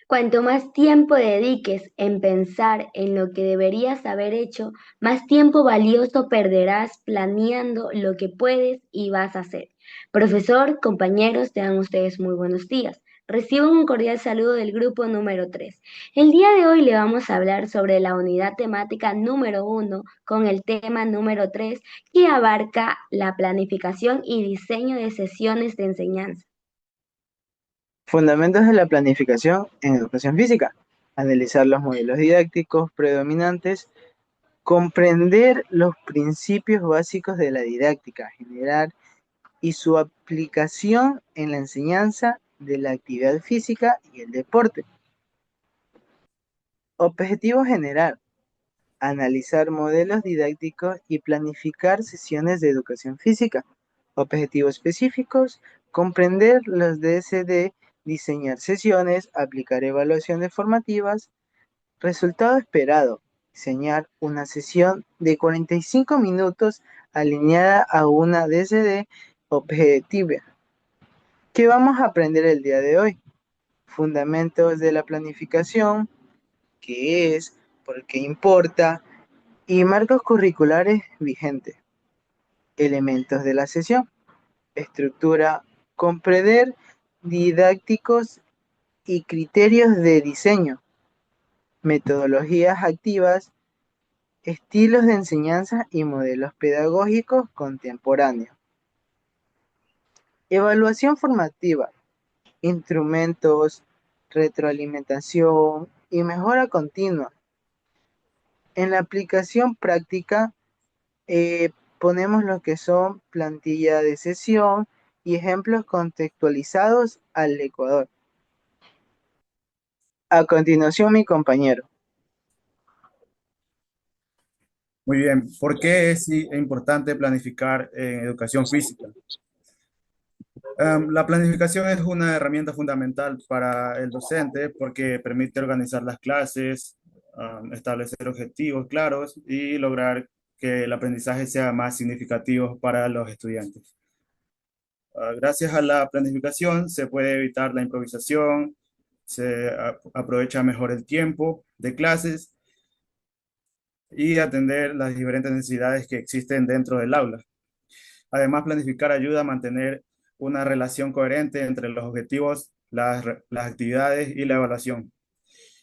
Cuanto más tiempo dediques en pensar en lo que deberías haber hecho, más tiempo valioso perderás planeando lo que puedes y vas a hacer. Profesor, compañeros, tengan ustedes muy buenos días. Reciban un cordial saludo del grupo número 3. El día de hoy le vamos a hablar sobre la unidad temática número 1 con el tema número 3 que abarca la planificación y diseño de sesiones de enseñanza. Fundamentos de la planificación en educación física. Analizar los modelos didácticos predominantes, comprender los principios básicos de la didáctica general y su aplicación en la enseñanza de la actividad física y el deporte. Objetivo general. Analizar modelos didácticos y planificar sesiones de educación física. Objetivos específicos. Comprender los DSD, diseñar sesiones, aplicar evaluaciones formativas. Resultado esperado. Diseñar una sesión de 45 minutos alineada a una DSD objetiva. ¿Qué vamos a aprender el día de hoy? Fundamentos de la planificación, qué es, por qué importa y marcos curriculares vigentes. Elementos de la sesión. Estructura, comprender didácticos y criterios de diseño. Metodologías activas, estilos de enseñanza y modelos pedagógicos contemporáneos. Evaluación formativa, instrumentos, retroalimentación y mejora continua. En la aplicación práctica ponemos lo que son plantilla de sesión y ejemplos contextualizados al Ecuador. A continuación, mi compañero. Muy bien, ¿por qué es importante planificar en educación física? La planificación es una herramienta fundamental para el docente porque permite organizar las clases, establecer objetivos claros y lograr que el aprendizaje sea más significativo para los estudiantes. Gracias a la planificación se puede evitar la improvisación, se aprovecha mejor el tiempo de clases y atender las diferentes necesidades que existen dentro del aula. Además, planificar ayuda a mantener una relación coherente entre los objetivos, las actividades y la evaluación.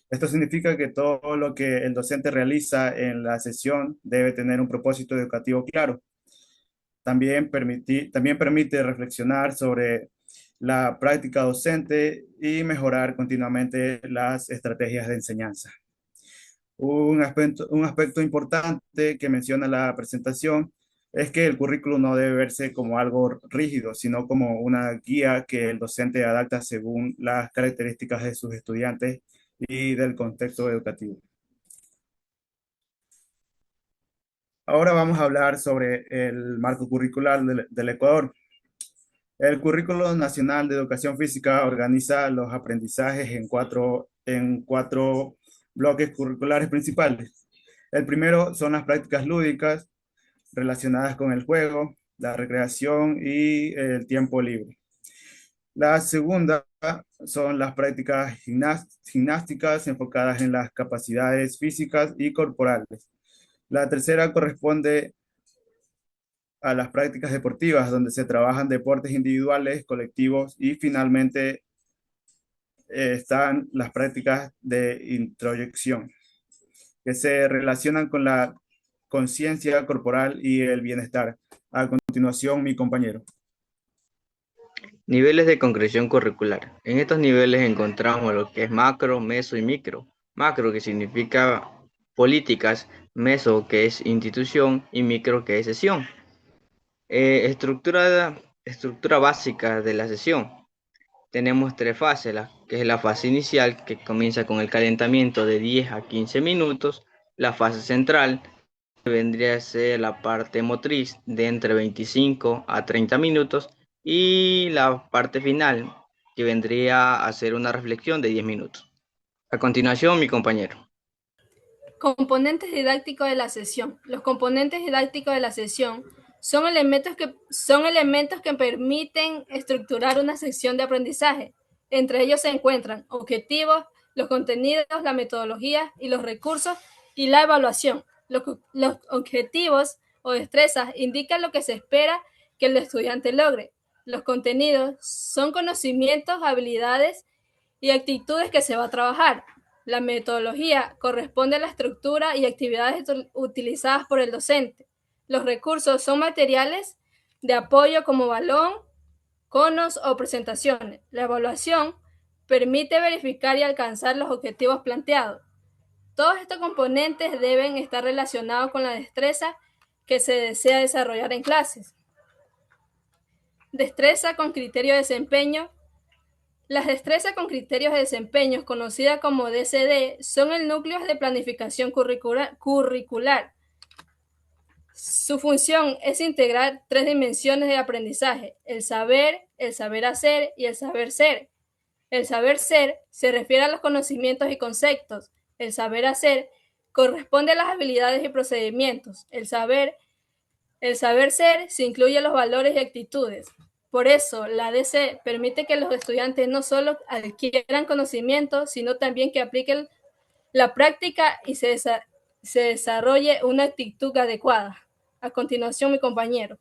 Esto significa que todo lo que el docente realiza en la sesión debe tener un propósito educativo claro. También permite reflexionar sobre la práctica docente y mejorar continuamente las estrategias de enseñanza. Un aspecto importante que menciona la presentación es que el currículo no debe verse como algo rígido, sino como una guía que el docente adapta según las características de sus estudiantes y del contexto educativo. Ahora vamos a hablar sobre el marco curricular del Ecuador. El Currículo Nacional de Educación Física organiza los aprendizajes en cuatro bloques curriculares principales. El primero son las prácticas lúdicas relacionadas con el juego, la recreación y el tiempo libre. La segunda son las prácticas gimnásticas enfocadas en las capacidades físicas y corporales. La tercera corresponde a las prácticas deportivas, donde se trabajan deportes individuales, colectivos y finalmente están las prácticas de introyección, que se relacionan con la conciencia corporal y el bienestar. A continuación, mi compañero. Niveles de concreción curricular. En estos niveles encontramos lo que es macro, meso y micro. Macro que significa políticas, meso que es institución y micro que es sesión. Estructura básica de la sesión. Tenemos tres fases, que es la fase inicial que comienza con el calentamiento de 10 a 15 minutos, la fase central que vendría a ser la parte motriz de entre 25 a 30 minutos y la parte final que vendría a ser una reflexión de 10 minutos. A continuación, mi compañero. Componentes didácticos de la sesión. Los componentes didácticos de la sesión son elementos que permiten estructurar una sección de aprendizaje. Entre ellos se encuentran objetivos, los contenidos, la metodología y los recursos y la evaluación. Los objetivos o destrezas indican lo que se espera que el estudiante logre. Los contenidos son conocimientos, habilidades y actitudes que se va a trabajar. La metodología corresponde a la estructura y actividades utilizadas por el docente. Los recursos son materiales de apoyo como balón, conos o presentaciones. La evaluación permite verificar y alcanzar los objetivos planteados. Todos estos componentes deben estar relacionados con la destreza que se desea desarrollar en clases. Destreza con criterio de desempeño. Las destrezas con criterios de desempeño, conocidas como DCD, son el núcleo de planificación curricular. Su función es integrar 3 dimensiones de aprendizaje: el saber hacer y el saber ser. El saber ser se refiere a los conocimientos y conceptos. El saber hacer corresponde a las habilidades y procedimientos. El saber ser se incluye los valores y actitudes. Por eso, la DC permite que los estudiantes no solo adquieran conocimientos, sino también que apliquen la práctica y se desarrolle una actitud adecuada. A continuación, mi compañero.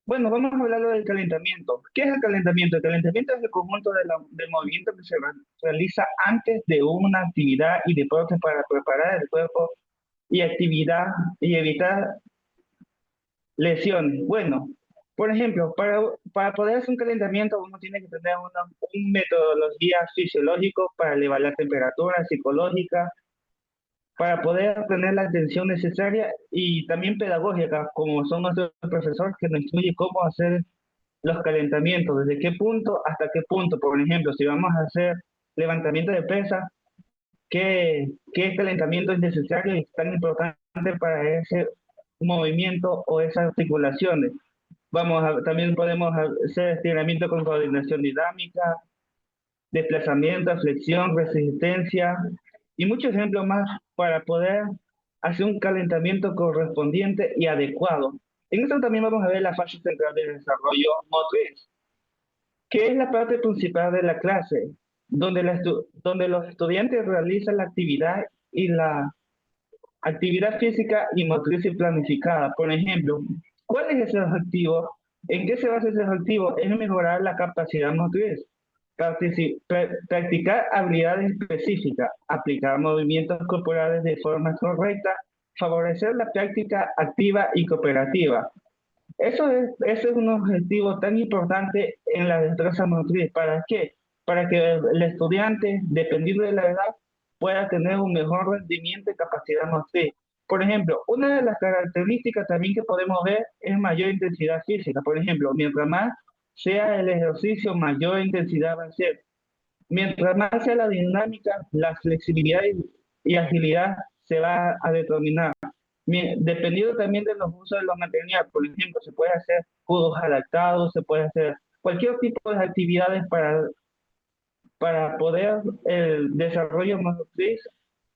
Bueno, vamos a hablar del calentamiento. ¿Qué es el calentamiento? El calentamiento es el conjunto del movimiento que se realiza antes de una actividad y deporte para preparar el cuerpo y actividad y evitar lesiones. Bueno, por ejemplo, para poder hacer un calentamiento uno tiene que tener una metodología fisiológica para elevar la temperatura psicológica, para poder obtener la atención necesaria y también pedagógica, como son nuestros profesores que nos instruyen cómo hacer los calentamientos, desde qué punto hasta qué punto. Por ejemplo, si vamos a hacer levantamiento de pesas, ¿qué calentamiento es necesario y tan importante para ese movimiento o esas articulaciones? También podemos hacer estiramiento con coordinación dinámica, desplazamiento, flexión, resistencia y muchos ejemplos más para poder hacer un calentamiento correspondiente y adecuado. En esto también vamos a ver la fase central del desarrollo motriz, que es la parte principal de la clase, donde los estudiantes realizan la actividad y la actividad física y motriz y planificada. Por ejemplo, ¿cuál es ese objetivo? ¿En qué se basa ese objetivo? Es mejorar la capacidad motriz, practicar habilidades específicas, aplicar movimientos corporales de forma correcta, favorecer la práctica activa y cooperativa. Ese es un objetivo tan importante en la destreza motriz. ¿Para qué? Para que el estudiante, dependiendo de la edad, pueda tener un mejor rendimiento y capacidad motriz. Por ejemplo, una de las características también que podemos ver es mayor intensidad física. Por ejemplo, mientras más sea el ejercicio, mayor intensidad va a ser. Mientras más sea la dinámica, la flexibilidad y agilidad se va a determinar. Dependiendo también de los usos de los materiales, por ejemplo, se puede hacer judos adaptados, se puede hacer cualquier tipo de actividades para poder el desarrollo motriz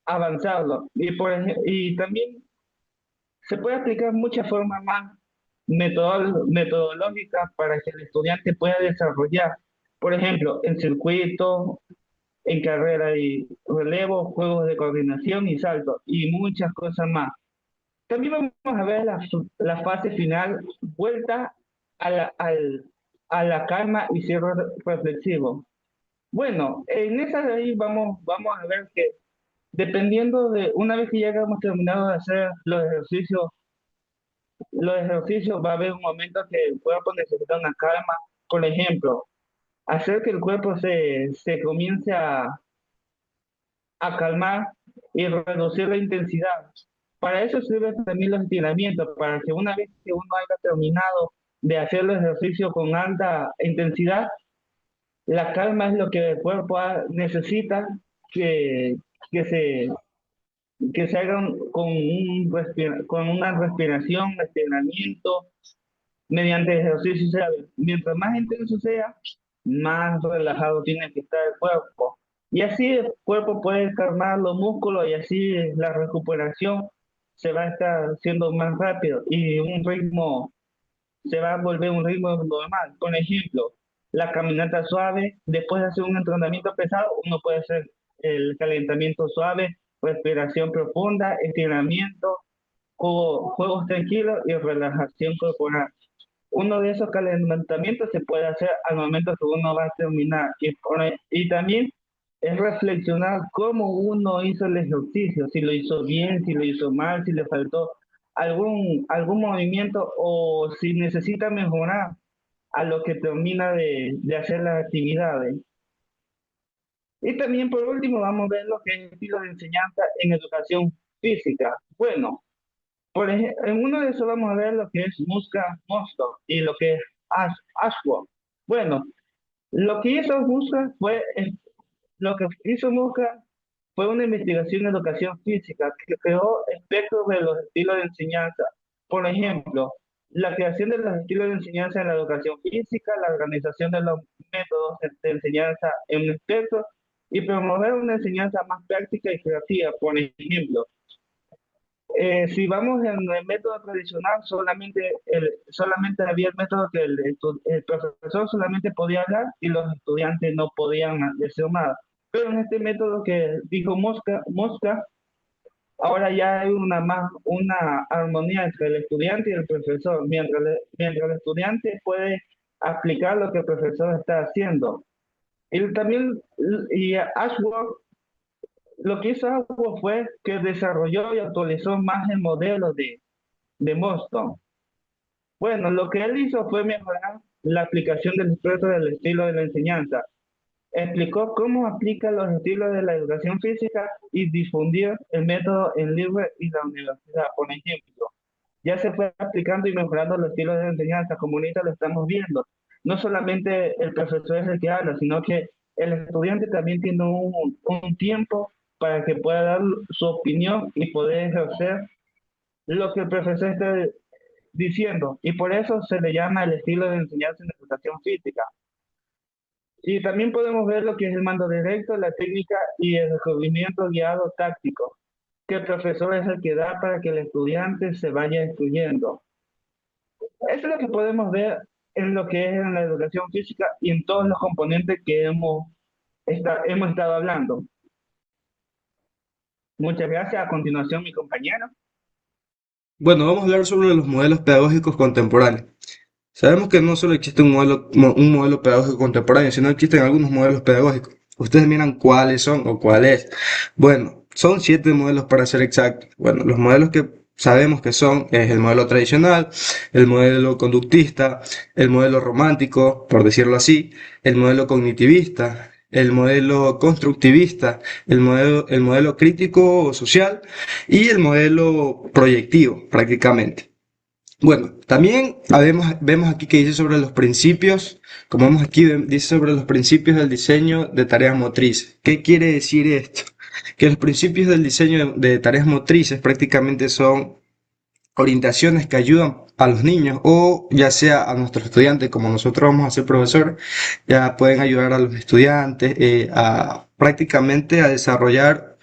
avanzarlo. Y también se puede aplicar muchas formas más metodológicas para que el estudiante pueda desarrollar, por ejemplo, en circuito, en carrera y relevo, juegos de coordinación y salto, y muchas cosas más. También vamos a ver la fase final, vuelta a la calma y cierre reflexivo. Bueno, en esa de ahí vamos a ver que dependiendo de, una vez que ya hemos terminado de hacer los ejercicios va a haber un momento que el cuerpo necesita una calma. Por ejemplo, hacer que el cuerpo se comience a calmar y reducir la intensidad. Para eso sirven también los estiramientos, para que una vez que uno haya terminado de hacer los ejercicios con alta intensidad, la calma es lo que el cuerpo necesita que, que se, que se haga con una respiración, estiramiento, mediante ejercicio. O sea, mientras más intenso sea, más relajado tiene que estar el cuerpo. Y así el cuerpo puede calmar los músculos y así la recuperación se va a estar haciendo más rápido y se va a volver un ritmo normal. Por ejemplo, la caminata suave, después de hacer un entrenamiento pesado, uno puede hacer el calentamiento suave, respiración profunda, estiramiento, juegos tranquilos y relajación corporal. Uno de esos calentamientos se puede hacer al momento que uno va a terminar. Y también es reflexionar cómo uno hizo el ejercicio, si lo hizo bien, si lo hizo mal, si le faltó algún movimiento o si necesita mejorar a lo que termina de hacer las actividades. Y también por último vamos a ver lo que es el estilo de enseñanza en educación física. Bueno, en uno de esos vamos a ver lo que es Muska Mosto y lo que es Ashworth. Bueno, lo que hizo Muska lo que hizo Muska fue una investigación en educación física que creó espectros de los estilos de enseñanza. Por ejemplo, la creación de los estilos de enseñanza en la educación física, la organización de los métodos de enseñanza en un espectro y promover una enseñanza más práctica y creativa. Por ejemplo, si vamos en el método tradicional, solamente había el método que el profesor solamente podía hablar y los estudiantes no podían decir nada. Pero en este método que dijo Mosca, ahora ya hay una armonía entre el estudiante y el profesor, mientras el estudiante puede aplicar lo que el profesor está haciendo. Y también, y Ashworth lo que hizo Ashworth fue que desarrolló y actualizó más el modelo de Boston. Bueno, lo que él hizo fue mejorar la aplicación del expreso del estilo de la enseñanza. Explicó cómo aplica los estilos de la educación física y difundió el método en libre y la universidad. Por ejemplo, ya se fue aplicando y mejorando los estilos de enseñanza, como ahorita lo estamos viendo. No solamente el profesor es el que habla, sino que el estudiante también tiene un tiempo para que pueda dar su opinión y poder ejercer lo que el profesor está diciendo. Y por eso se le llama el estilo de enseñanza en educación física. Y también podemos ver lo que es el mando directo, la técnica y el descubrimiento guiado táctico, que el profesor es el que da para que el estudiante se vaya instruyendo. Eso es lo que podemos ver en lo que es en la educación física y en todos los componentes que hemos estado hablando. Muchas gracias. A continuación, mi compañero. Bueno, vamos a hablar sobre los modelos pedagógicos contemporáneos. Sabemos que no solo existe un modelo pedagógico contemporáneo, sino existen algunos modelos pedagógicos. Ustedes miran cuáles son o cuál es. Bueno, son 7 modelos para ser exactos. Bueno, los modelos que sabemos que son es el modelo tradicional, el modelo conductista, el modelo romántico, por decirlo así, el modelo cognitivista, el modelo constructivista, el modelo crítico o social y el modelo proyectivo, prácticamente. Bueno, también vemos aquí que dice sobre los principios, como vemos aquí, dice sobre los principios del diseño de tareas motrices. ¿Qué quiere decir esto? Que los principios del diseño de tareas motrices prácticamente son orientaciones que ayudan a los niños o ya sea a nuestros estudiantes, como nosotros vamos a ser profesor, ya pueden ayudar a los estudiantes a prácticamente a desarrollar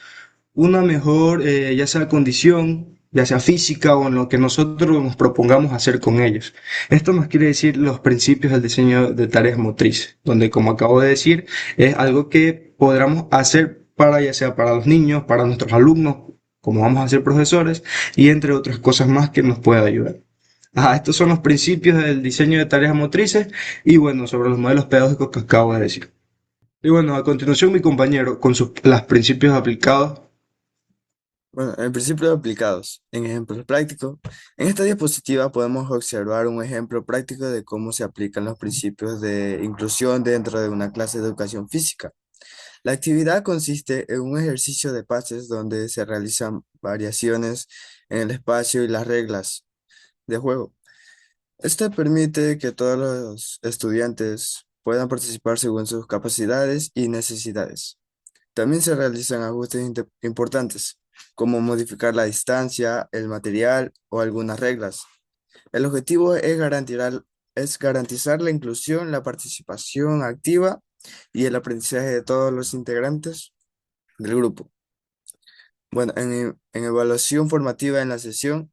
una mejor, ya sea condición, ya sea física o en lo que nosotros nos propongamos hacer con ellos. Esto nos quiere decir los principios del diseño de tareas motrices, donde como acabo de decir, es algo que podamos hacer para ya sea para los niños, para nuestros alumnos, como vamos a ser profesores, y entre otras cosas más que nos pueda ayudar. Estos son los principios del diseño de tareas motrices y bueno, sobre los modelos pedagógicos que acabo de decir. Y bueno, a continuación mi compañero con sus los principios aplicados. Bueno, en principios aplicados, en ejemplos prácticos, en esta diapositiva podemos observar un ejemplo práctico de cómo se aplican los principios de inclusión dentro de una clase de educación física. La actividad consiste en un ejercicio de pases donde se realizan variaciones en el espacio y las reglas de juego. Esto permite que todos los estudiantes puedan participar según sus capacidades y necesidades. También se realizan ajustes importantes, como modificar la distancia, el material o algunas reglas. El objetivo es garantizar la inclusión, la participación activa y el aprendizaje de todos los integrantes del grupo. Bueno, en evaluación formativa en la sesión,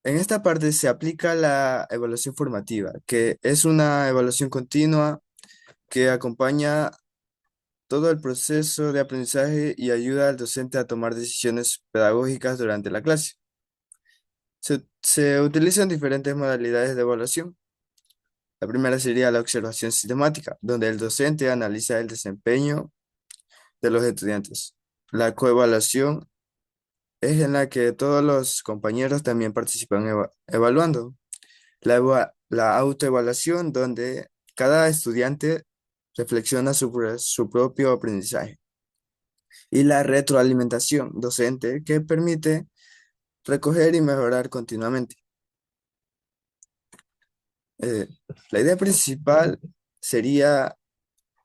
en esta parte se aplica la evaluación formativa, que es una evaluación continua que acompaña todo el proceso de aprendizaje y ayuda al docente a tomar decisiones pedagógicas durante la clase. Se utilizan diferentes modalidades de evaluación. La primera sería la observación sistemática, donde el docente analiza el desempeño de los estudiantes. La coevaluación es en la que todos los compañeros también participan evaluando. La autoevaluación, donde cada estudiante reflexiona sobre su propio aprendizaje. Y la retroalimentación docente, que permite recoger y mejorar continuamente. La idea principal sería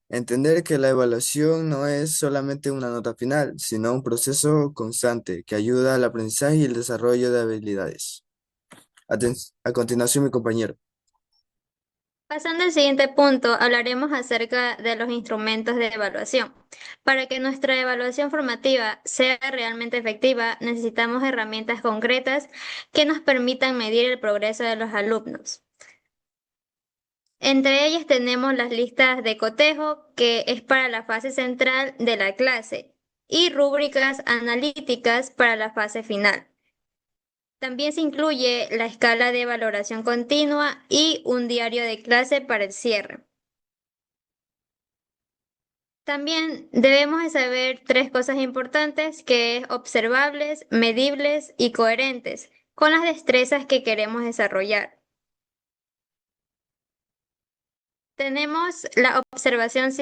entender que la evaluación no es solamente una nota final, sino un proceso constante que ayuda al aprendizaje y el desarrollo de habilidades. A continuación, mi compañero. Pasando al siguiente punto, hablaremos acerca de los instrumentos de evaluación. Para que nuestra evaluación formativa sea realmente efectiva, necesitamos herramientas concretas que nos permitan medir el progreso de los alumnos. Entre ellas tenemos las listas de cotejo, que es para la fase central de la clase, y rúbricas analíticas para la fase final. También se incluye la escala de valoración continua y un diario de clase para el cierre. También debemos de saber tres cosas importantes, que es observables, medibles y coherentes, con las destrezas que queremos desarrollar. Tenemos la observación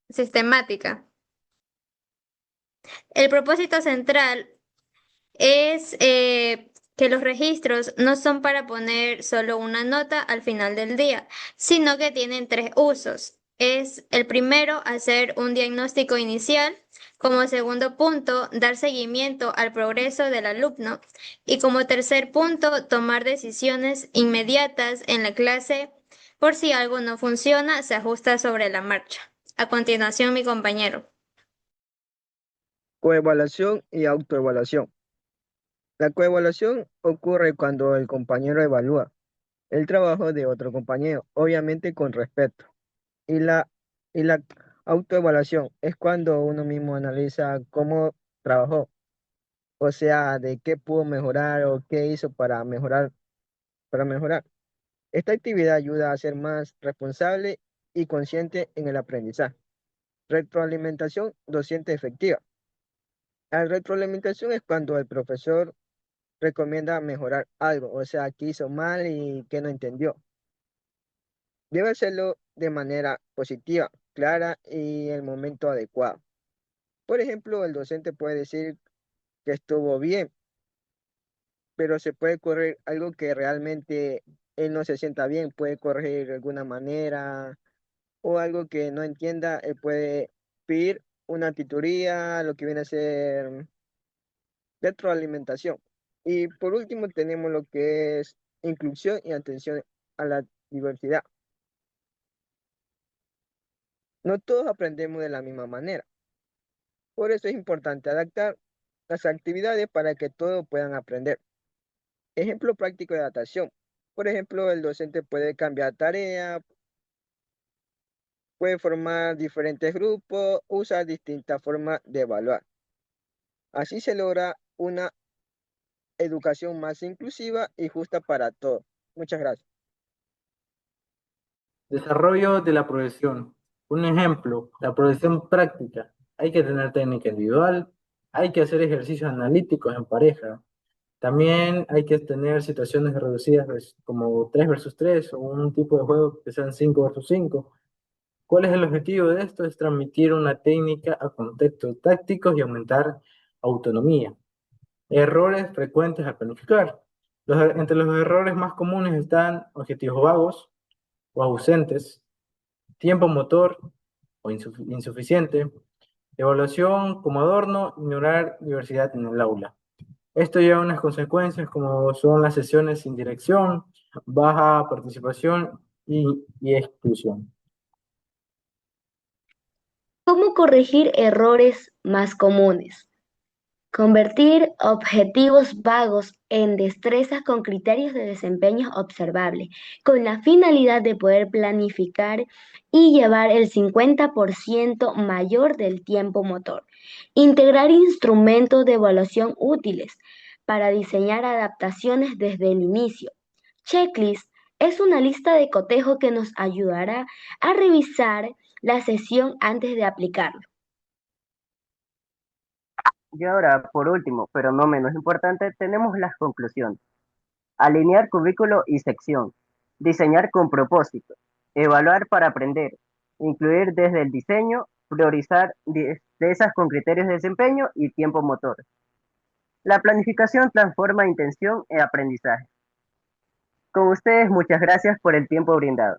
sistemática. El propósito central es que los registros no son para poner solo una nota al final del día, sino que tienen tres usos. Es el primero, hacer un diagnóstico inicial; como segundo punto, dar seguimiento al progreso del alumno; y como tercer punto, tomar decisiones inmediatas en la clase por si algo no funciona, se ajusta sobre la marcha. A continuación, mi compañero. Coevaluación y autoevaluación. La coevaluación ocurre cuando el compañero evalúa el trabajo de otro compañero, obviamente con respeto. Y la autoevaluación es cuando uno mismo analiza cómo trabajó, o sea, de qué pudo mejorar o qué hizo para mejorar. Esta actividad ayuda a ser más responsable y consciente en el aprendizaje. Retroalimentación docente efectiva. La retroalimentación es cuando el profesor recomienda mejorar algo, o sea, qué hizo mal y qué no entendió. Debe hacerlo de manera positiva, clara y en el momento adecuado. Por ejemplo, el docente puede decir que estuvo bien, pero se puede corregir algo que realmente él no se sienta bien, puede corregir de alguna manera o algo que no entienda, él puede pedir una tutoría, lo que viene a ser retroalimentación. Y por último tenemos lo que es inclusión y atención a la diversidad. No todos aprendemos de la misma manera. Por eso es importante adaptar las actividades para que todos puedan aprender. Ejemplo práctico de adaptación. Por ejemplo, el docente puede cambiar tarea, puede formar diferentes grupos, usar distintas formas de evaluar. Así se logra una educación más inclusiva y justa para todos. Muchas gracias. Desarrollo de la progresión. Un ejemplo, la progresión práctica. Hay que tener técnica individual, hay que hacer ejercicios analíticos en pareja. También hay que tener situaciones reducidas como 3 versus 3 o un tipo de juego que sean 5 versus 5. ¿Cuál es el objetivo de esto? Es transmitir una técnica a contextos tácticos y aumentar autonomía. Errores frecuentes al planificar. Entre los errores más comunes están objetivos vagos o ausentes, tiempo motor o insuficiente, evaluación como adorno, ignorar diversidad en el aula. Esto lleva a unas consecuencias como son las sesiones sin dirección, baja participación y exclusión. ¿Cómo corregir errores más comunes? Convertir objetivos vagos en destrezas con criterios de desempeño observable, con la finalidad de poder planificar y llevar el 50% mayor del tiempo motor. Integrar instrumentos de evaluación útiles para diseñar adaptaciones desde el inicio. Checklist es una lista de cotejo que nos ayudará a revisar la sesión antes de aplicarlo. Y ahora, por último, pero no menos importante, tenemos las conclusiones. Alinear currículo y sección. Diseñar con propósito. Evaluar para aprender. Incluir desde el diseño. Priorizar destrezas con criterios de desempeño y tiempo motor. La planificación transforma intención en aprendizaje. Con ustedes, muchas gracias por el tiempo brindado.